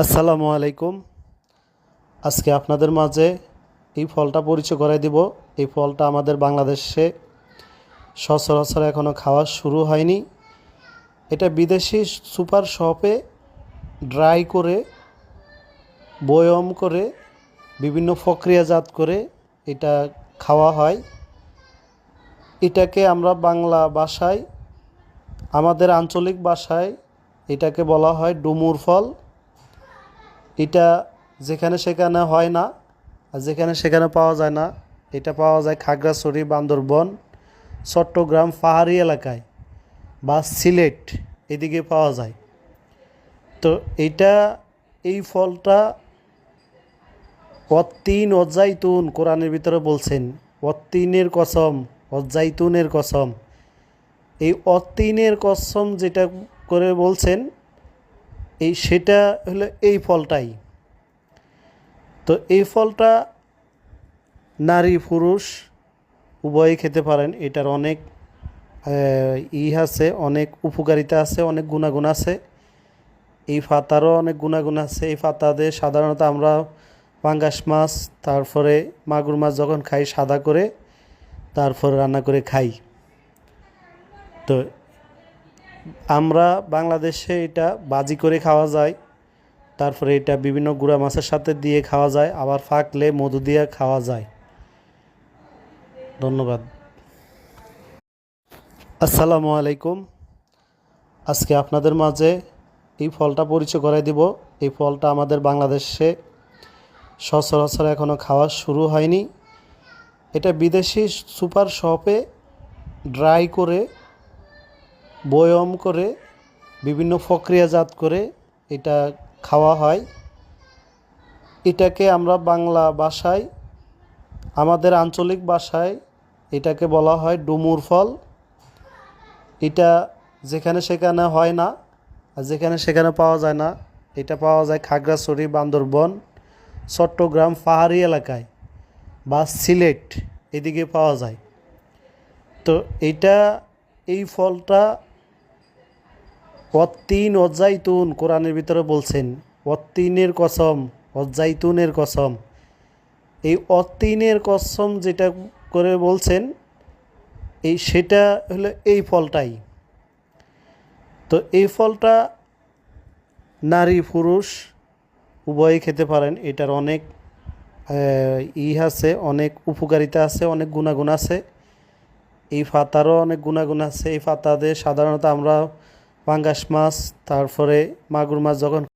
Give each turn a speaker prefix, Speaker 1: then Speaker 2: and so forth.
Speaker 1: আসসালামু আলাইকুম। আজকে আপনাদের মাঝে এই ফলটা পরিচয় করাই দিব। এই ফলটা আমাদের বাংলাদেশে সচরাচর এখনও খাওয়া শুরু হয়নি। এটা বিদেশি সুপার শপে ড্রাই করে, বয়ম করে, বিভিন্ন প্রক্রিয়াজাত করে এটা খাওয়া হয়। এটাকে আমরা বাংলা ভাষায়, আমাদের আঞ্চলিক ভাষায় এটাকে বলা হয় ডুমুর ফল। এটা যেখানে সেখানে হয় না, আর যেখানে সেখানে পাওয়া যায় না। এটা পাওয়া যায় খাগড়াছড়ি, বান্দরবন, চট্টগ্রাম পাহাড়ি এলাকায় বা সিলেট, এদিকে পাওয়া যায়। তো এই ফলটা অত্তিন অজাইতুন কোরআনের ভিতরে বলছেন, অত্তিনের কসম, অজাইতুনের কসম। এই অত্তিনের কসম যেটা করে বলছেন, সেটা হলো এই ফলটাই। তো এই ফলটা নারী পুরুষ উভয়ই খেতে পারেন। এটার অনেক আছে, অনেক উপকারিতা আছে, অনেক গুণাগুণ আছে। এই পাতারও অনেক গুণাগুণ আছে। এই পাতা দিয়ে সাধারণত আমরা পাঙ্গাস মাছ, তারপরে মাগুর মাছ যখন খাই সাদা করে, তারপরে রান্না করে খাই। তো আমরা বাংলাদেশে এটা ভাজি করে খাওয়া যায়, তারপরে এটা বিভিন্ন গুঁড়া মাছের সাথে দিয়ে খাওয়া যায়, আবার ফাঁকলে মধু দিয়ে খাওয়া যায়। ধন্যবাদ। আসসালামু আলাইকুম। আজকে আপনাদের মাঝে এই ফলটা পরিচয় করাই দিব। এই ফলটা আমাদের বাংলাদেশে সচরাচর এখনও খাওয়া শুরু হয়নি। এটা বিদেশি সুপার শপে ড্রাই করে, বয়ম করে, বিভিন্ন প্রক্রিয়াজাত করে এটা খাওয়া হয়। এটাকে আমরা বাংলা ভাষায়, আমাদের আঞ্চলিক ভাষায় এটাকে বলা হয় ডুমুর ফল। এটা যেখানে সেখানে হয় না, আর যেখানে সেখানে পাওয়া যায় না। এটা পাওয়া যায় খাগড়াছড়ি, বান্দরবন, চট্টগ্রাম পাহাড়ি এলাকায় বা সিলেট, এদিকে পাওয়া যায়। তো এই ফলটা অত্তিন অজাইতুন কোরআনের ভিতরে বলছেন, অত্তিনের কসম, অজাইতুনের কসম। এই অত্তিনের কসম যেটা করে বলছেন, সেটা হলো এই ফলটাই। তো এই ফলটা নারী পুরুষ উভয়ই খেতে পারেন। এটার অনেক আছে, অনেক উপকারিতা আছে, অনেক গুণাগুণ আছে। এই পাতারও অনেক গুণাগুণ আছে। এই পাতা দিয়ে সাধারণত আমরা পাঙ্গাস মাছ, তারপরে মাগুর মাছ যখন